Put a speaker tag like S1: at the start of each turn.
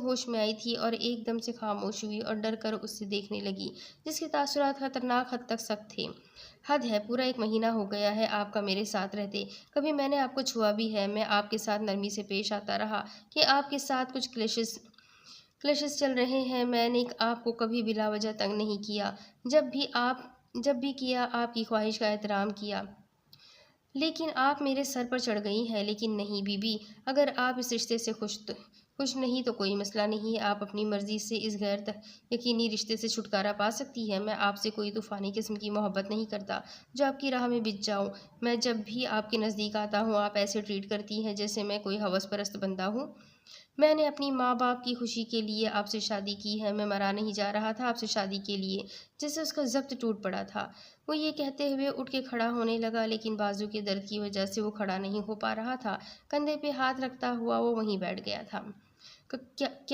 S1: होश में आई थी और एकदम से खामोश हुई और डर कर उससे देखने लगी, जिसके तासुरात खतरनाक हद तक सख्त थे। हद है, पूरा 1 महीना हो गया है आपका मेरे साथ रहते। कभी मैंने आपको छुआ भी है? मैं आपके साथ नरमी से पेश आता रहा कि आपके साथ कुछ क्लेशेस चल रहे हैं। मैंने आपको कभी बिला वजह तंग नहीं किया। जब भी किया आपकी ख्वाहिश का एहतराम किया। लेकिन आप मेरे सर पर चढ़ गई हैं। लेकिन नहीं बीबी, अगर आप इस रिश्ते से खुश नहीं तो कोई मसला नहीं। आप अपनी मर्ज़ी से इस गैर यकीनी रिश्ते से छुटकारा पा सकती हैं। मैं आपसे कोई तूफ़ानी किस्म की मोहब्बत नहीं करता जो आपकी राह में बिछ जाऊँ। मैं जब भी आपके नज़दीक आता हूँ आप ऐसे ट्रीट करती हैं जैसे मैं कोई हवस परस्त बंदा हूँ। मैंने अपनी माँ-बाप की खुशी के लिए आपसे शादी की है। मैं मरा नहीं जा रहा था आपसे शादी के लिए, जिससे उसका ज़ब्त टूट पड़ा था। वो ये कहते हुए उठ के खड़ा होने लगा, लेकिन बाजू के दर्द की वजह से वो खड़ा नहीं हो पा रहा था। कंधे पे हाथ रखता हुआ वो वहीं बैठ गया था। क्या